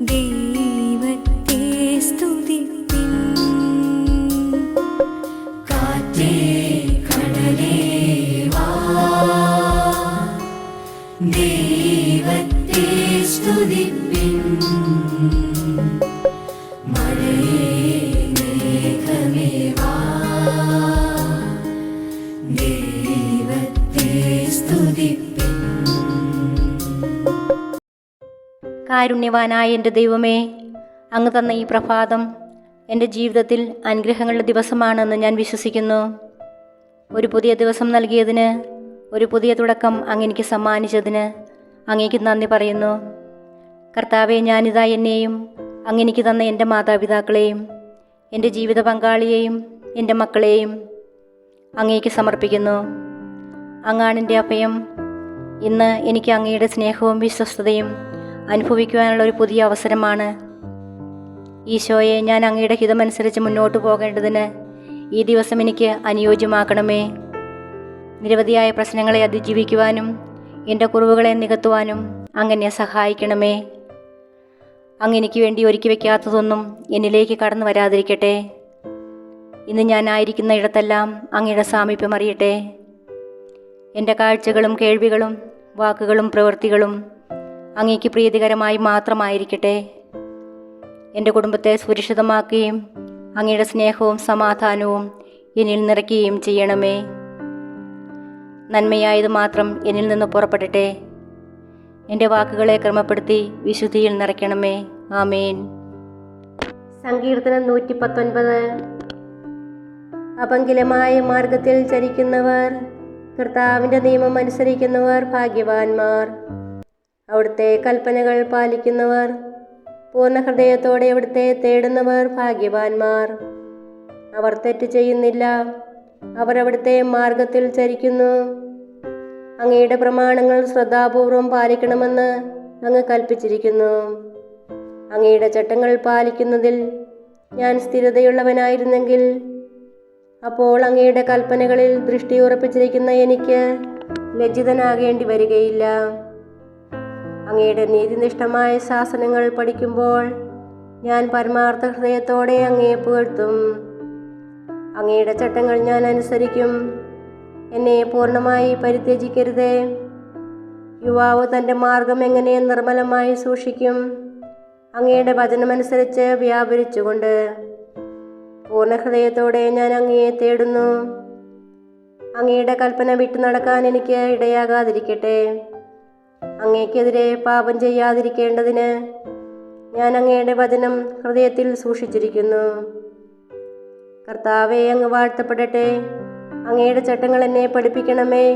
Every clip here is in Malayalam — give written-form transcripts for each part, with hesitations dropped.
ദൈവത്തെ സ്തുതിപ്പിൻ. കാറ്റേ കടലേ വാ, ദൈവത്തെ സ്തുതിപ്പിൻ. മഴയേ മേഘമേ വാ, ദൈവത്തെ സ്തുതിപ്പിൻ. കാരുണ്യവാനായ എൻ്റെ ദൈവമേ, അങ്ങ് തന്ന ഈ പ്രഭാതം എൻ്റെ ജീവിതത്തിൽ അനുഗ്രഹങ്ങളുടെ ദിവസമാണെന്ന് ഞാൻ വിശ്വസിക്കുന്നു. ഒരു പുതിയ ദിവസം നൽകിയതിന്, ഒരു പുതിയ തുടക്കം അങ്ങെനിക്ക് സമ്മാനിച്ചതിന് അങ്ങേക്ക് നന്ദി പറയുന്നു. കർത്താവെ, ഞാനിതാ എന്നെയും അങ്ങെനിക്ക് തന്ന എൻ്റെ മാതാപിതാക്കളെയും എൻ്റെ ജീവിത പങ്കാളിയെയും എൻ്റെ മക്കളെയും അങ്ങേക്ക് സമർപ്പിക്കുന്നു. അങ്ങാണെൻ്റെ അഭയം. ഇന്ന് എനിക്ക് അങ്ങയുടെ സ്നേഹവും വിശ്വസ്തതയും അനുഭവിക്കുവാനുള്ള ഒരു പുതിയ അവസരമാണ്. ഈശോയെ, ഞാൻ അങ്ങയുടെ ഹിതമനുസരിച്ച് മുന്നോട്ട് പോകേണ്ടതിന് ഈ ദിവസം എനിക്ക് അനുയോജ്യമാക്കണമേ. നിരവധിയായ പ്രശ്നങ്ങളെ അതിജീവിക്കുവാനും എൻ്റെ കുറവുകളെ നികത്തുവാനും അങ്ങനെ സഹായിക്കണമേ. അങ്ങെനിക്ക് വേണ്ടി ഒരുക്കി വയ്ക്കാത്തതൊന്നും എന്നിലേക്ക് കടന്നു വരാതിരിക്കട്ടെ. ഇന്ന് ഞാനായിരിക്കുന്ന ഇടത്തെല്ലാം അങ്ങയുടെ സാമീപ്യം അറിയട്ടെ. എൻ്റെ കാഴ്ചകളും കേൾവികളും വാക്കുകളും പ്രവൃത്തികളും അങ്ങേക്ക് പ്രീതികരമായി മാത്രമായിരിക്കട്ടെ. എൻ്റെ കുടുംബത്തെ സുരക്ഷിതമാക്കുകയും അങ്ങയുടെ സ്നേഹവും സമാധാനവും എന്നിൽ നിറയ്ക്കുകയും ചെയ്യണമേ. നന്മയായത് മാത്രം എന്നിൽ നിന്ന് പുറപ്പെടട്ടെ. എൻ്റെ വാക്കുകളെ ക്രമപ്പെടുത്തി വിശുദ്ധിയിൽ നിറയ്ക്കണമേ. ആമേൻ. സങ്കീർത്തനം 119. അപങ്കിലമായ മാർഗത്തിൽ ചരിക്കുന്നവർ, കർത്താവിൻ്റെ നിയമം അനുസരിക്കുന്നവർ ഭാഗ്യവാന്മാർ. അവിടുത്തെ കൽപ്പനകൾ പാലിക്കുന്നവർ, പൂർണ്ണ ഹൃദയത്തോടെ അവിടുത്തെ തേടുന്നവർ ഭാഗ്യവാന്മാർ. അവർ തെറ്റ് ചെയ്യുന്നില്ല, അവർ അവിടുത്തെ മാർഗത്തിൽ ചരിക്കുന്നു. അങ്ങയുടെ പ്രമാണങ്ങൾ ശ്രദ്ധാപൂർവം പാലിക്കണമെന്ന് അങ്ങ് കൽപ്പിച്ചിരിക്കുന്നു. അങ്ങയുടെ ചട്ടങ്ങൾ പാലിക്കുന്നതിൽ ഞാൻ സ്ഥിരതയുള്ളവനായിരുന്നെങ്കിൽ, അപ്പോൾ അങ്ങയുടെ കൽപ്പനകളിൽ ദൃഷ്ടി ഉറപ്പിച്ചിരിക്കുന്ന എനിക്ക് ലജ്ജിതനാകേണ്ടി വരികയില്ല. അങ്ങയുടെ നീതിനിഷ്ഠമായ ശാസനങ്ങൾ പഠിക്കുമ്പോൾ ഞാൻ പരമാർത്ഥ ഹൃദയത്തോടെ അങ്ങയെ പുകഴ്ത്തും. അങ്ങയുടെ ചട്ടങ്ങൾ ഞാൻ അനുസരിക്കും. എന്നെ പൂർണ്ണമായി പരിത്യജിക്കരുതേ. യുവാവ് തൻ്റെ മാർഗം എങ്ങനെ നിർമ്മലമായി സൂക്ഷിക്കും? അങ്ങയുടെ വചനമനുസരിച്ച് വ്യാപരിച്ചുകൊണ്ട്. പൂർണ്ണ ഹൃദയത്തോടെ ഞാൻ അങ്ങയെ തേടുന്നു. അങ്ങയുടെ കൽപ്പന വിട്ടു നടക്കാൻ എനിക്ക് ഇടയാകാതിരിക്കട്ടെ. അങ്ങേക്കെതിരെ പാപം ചെയ്യാതിരിക്കേണ്ടതിന് ഞാൻ അങ്ങയുടെ വചനം ഹൃദയത്തിൽ സൂക്ഷിച്ചിരിക്കുന്നു. കർത്താവേ, അങ്ങ് വാഴ്ത്തപ്പെടട്ടെ. അങ്ങയുടെ ചട്ടങ്ങൾ എന്നെ പഠിപ്പിക്കണമേ.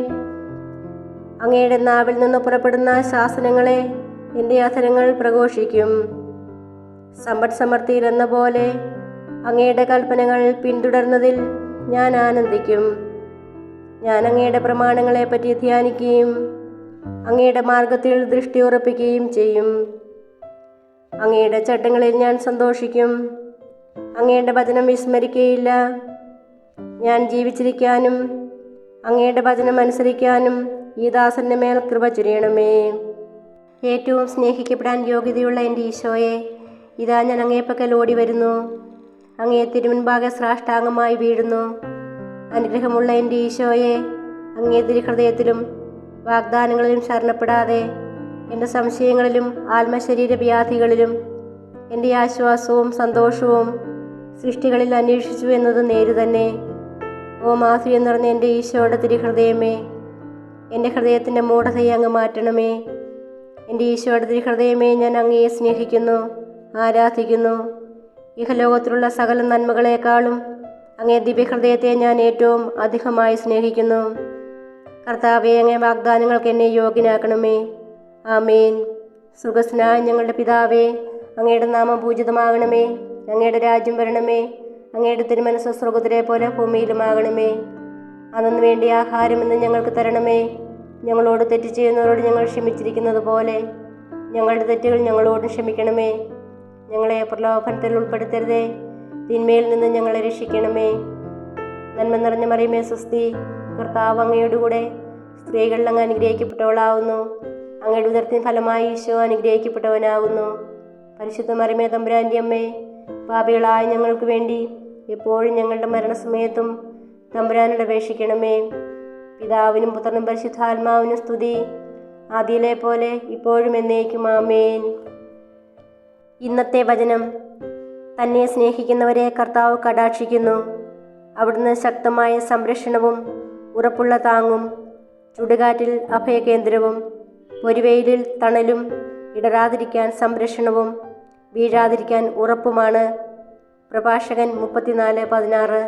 അങ്ങയുടെ നാവിൽ നിന്ന് പുറപ്പെടുന്ന ശാസനങ്ങളെ എൻ്റെ അധരങ്ങൾ പ്രഘോഷിക്കും. സമ്പദ് സമൃദ്ധിയിൽ എന്ന പോലെ അങ്ങയുടെ കൽപ്പനകൾ പിന്തുടർന്നതിൽ ഞാൻ ആനന്ദിക്കും. ഞാൻ അങ്ങയുടെ പ്രമാണങ്ങളെ പറ്റി ധ്യാനിക്കുകയും അങ്ങയുടെ മാർഗത്തിൽ ദൃഷ്ടി ഉറപ്പിക്കുകയും ചെയ്യും. അങ്ങയുടെ ചട്ടങ്ങളിൽ ഞാൻ സന്തോഷിക്കും. അങ്ങയുടെ വചനം വിസ്മരിക്കുകയില്ല. ഞാൻ ജീവിച്ചിരിക്കാനും അങ്ങയുടെ വചനം അനുസരിക്കാനും ഈ ദാസന്റെ മേൽ കൃപ ചൊരിയണമേ. ഏറ്റവും സ്നേഹിക്കപ്പെടാൻ യോഗ്യതയുള്ള എൻ്റെ ഈശോയെ, ഇതാ ഞാൻ അങ്ങേപ്പക്കൽ ഓടി വരുന്നു. അങ്ങേ തിരുമുൻപാകെ സാഷ്ടാംഗമായി വീഴുന്നു. അനുഗ്രഹമുള്ള എൻ്റെ ഈശോയെ, അങ്ങേ തിരുഹൃദയത്തിലും വാഗ്ദാനങ്ങളിലും ശരണപ്പെടാതെ എൻ്റെ സംശയങ്ങളിലും ആത്മശരീര വ്യാധികളിലും എൻ്റെ ആശ്വാസവും സന്തോഷവും സൃഷ്ടികളിൽ അന്വേഷിച്ചു എന്നത് നേരു തന്നെ. ഓ മാധുര്യം നിറഞ്ഞ എൻ്റെ ഈശോയുടെ തിരുഹൃദയമേ, എൻ്റെ ഹൃദയത്തിൻ്റെ മൂഢതയെ അങ്ങ് മാറ്റണമേ. എൻ്റെ ഈശോയുടെ തിരുഹൃദയമേ, ഞാൻ അങ്ങയെ സ്നേഹിക്കുന്നു, ആരാധിക്കുന്നു. ഇഹലോകത്തിലുള്ള സകല നന്മകളെക്കാളും അങ്ങേ ദിവ്യഹൃദയത്തെ ഞാൻ ഏറ്റവും അധികമായി സ്നേഹിക്കുന്നു. കർത്താവേ, അങ്ങേ വാഗ്ദാനങ്ങൾക്ക് എന്നെ യോഗ്യനാക്കണമേ. ആമേൻ. സ്വർഗ്ഗസ്ഥനായ ഞങ്ങളുടെ പിതാവേ, അങ്ങയുടെ നാമം പൂജിതമാകണമേ. അങ്ങയുടെ രാജ്യം വരണമേ. അങ്ങയുടെ തിരുമനസ്സ് സ്വർഗ്ഗത്തിലെ പോലെ ഭൂമിയിലുമാകണമേ. അന്നു വേണ്ടി ആഹാരം ഇന്ന് ഞങ്ങൾക്ക് തരണമേ. ഞങ്ങളോട് തെറ്റ് ചെയ്യുന്നവരോട് ഞങ്ങൾ ക്ഷമിച്ചിരിക്കുന്നത് പോലെ ഞങ്ങളുടെ തെറ്റുകൾ ഞങ്ങളോടും ക്ഷമിക്കണമേ. ഞങ്ങളെ പ്രലോഭനത്തിൽ ഉൾപ്പെടുത്തരുതേ, തിന്മയിൽ നിന്ന് ഞങ്ങളെ രക്ഷിക്കണമേ. നന്മ നിറഞ്ഞ മറിയമേ സ്വസ്തി, കർത്താവ് അങ്ങയുടെ കൂടെ സ്ത്രീകളിൽ അങ്ങ് അനുഗ്രഹിക്കപ്പെട്ടവളാവുന്നു. അങ്ങയുടെ ഉദരത്തിന് ഫലമായി ഈശോ അനുഗ്രഹിക്കപ്പെട്ടവനാകുന്നു. പരിശുദ്ധ മറിയമേ തമ്പുരാൻ്റെ അമ്മേ, പാപികളായ ഞങ്ങൾക്ക് വേണ്ടി എപ്പോഴും ഞങ്ങളുടെ മരണസമയത്തും തമ്പുരാനോട് അപേക്ഷിക്കണമേ. പിതാവിനും പുത്രനും പരിശുദ്ധാത്മാവിനും സ്തുതി, ആദിയിലെ പോലെ ഇപ്പോഴും എന്നേക്കും ആമേൻ. ഇന്നത്തെ വചനം: തന്നെ സ്നേഹിക്കുന്നവരെ കർത്താവ് കടാക്ഷിക്കുന്നു. അവിടുന്ന് ശക്തമായ സംരക്ഷണവും ഉറപ്പുള്ള താങ്ങും, ചുടുകാറ്റിൽ അഭയകേന്ദ്രവും, പൊരുവെയിലിൽ തണലും, ഇടരാതിരിക്കാൻ സംരക്ഷണവും, വീഴാതിരിക്കാൻ ഉറപ്പുമാണ്. പ്രഭാഷകൻ 34:16.